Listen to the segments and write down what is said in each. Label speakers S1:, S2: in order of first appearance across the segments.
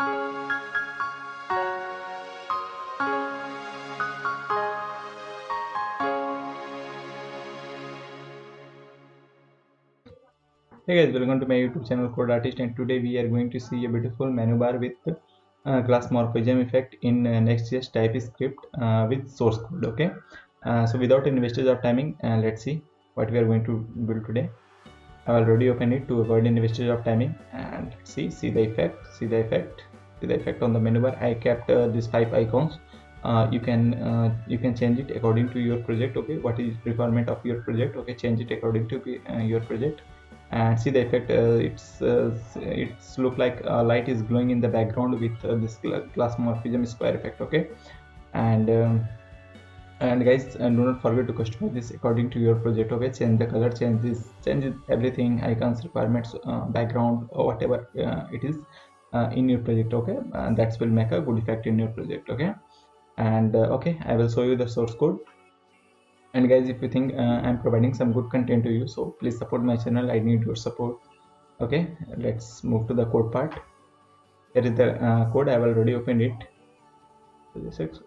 S1: Hey guys, welcome to my YouTube channel Code Artist, and today we are going to see a beautiful menu bar with Glassmorphism effect in nextjs TypeScript with source code. Okay, so without any wastage of timing, let's see what we are going to build today. I have already opened it to avoid any wastage of timing, and let's see the effect on the menu bar. I kept these 5 icons. You can change it according to your project. Okay, what is requirement of your project? Okay, change it according to your project. And see the effect. It's look like light is glowing in the background with this Glassmorphism square effect. Okay, and guys, do not forget to customize this according to your project. Okay, change the color, change everything, icons, requirements, background, or whatever it is in your project. Okay, that will make a good effect in your project. Okay, and okay, I will show you the source code. And guys, if you think I'm providing some good content to you, so please support my channel. I need your support. Okay, let's move to the code part. Here is the code. I have already opened it.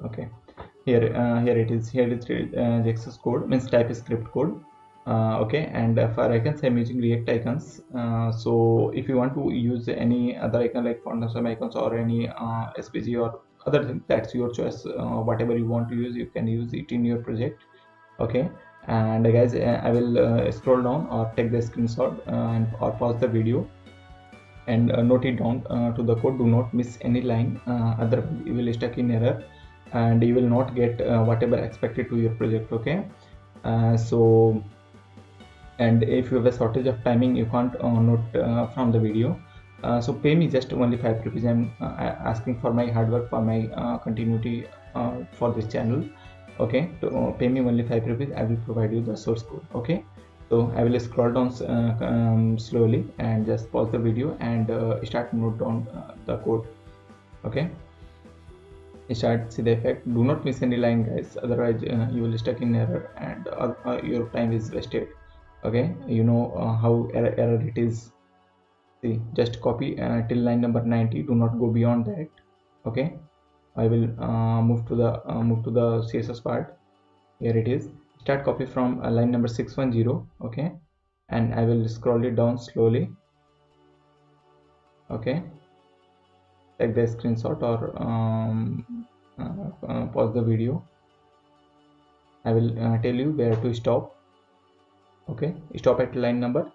S1: Okay, here it is. Here is JSX code, means TypeScript code. Okay, and for icons I'm using React icons. So if you want to use any other icon like font icons or any SPG or other thing, that's your choice. Whatever you want to use, you can use it in your project. Okay, and guys, I will scroll down or take the screenshot or pause the video and note it down to the code. Do not miss any line, otherwise you will stuck in error and you will not get whatever expected to your project. Okay, so, and if you have a shortage of timing, you can't note from the video, so pay me just only 5 rupees. I'm asking for my hard work, for my continuity for this channel. Okay, to pay me only 5 rupees, I will provide you the source code. Okay, so I will scroll down slowly and just pause the video and start note down the code. Okay, start see the effect. Do not miss any line, guys, otherwise you will stuck in error and your time is wasted. Okay, you know how error it is. See, just copy till line number 90. Do not go beyond that. Okay, I will move to the CSS part. Here it is. Start copy from line number 610. Okay, and I will scroll it down slowly. Okay, take the screenshot or pause the video. I will tell you where to stop. Okay, stop at line number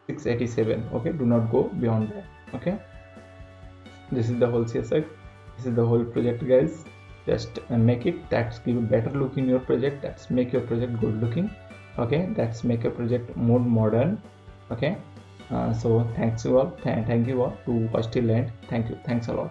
S1: 687. Okay, do not go beyond that. Okay, this is the whole CSS. This is the whole project, guys. Just make it, that's give a better look in your project, that's make your project good looking. Okay, that's make a project more modern. Okay, so thanks you all, thank you all to watch till end. Thank you, thanks a lot.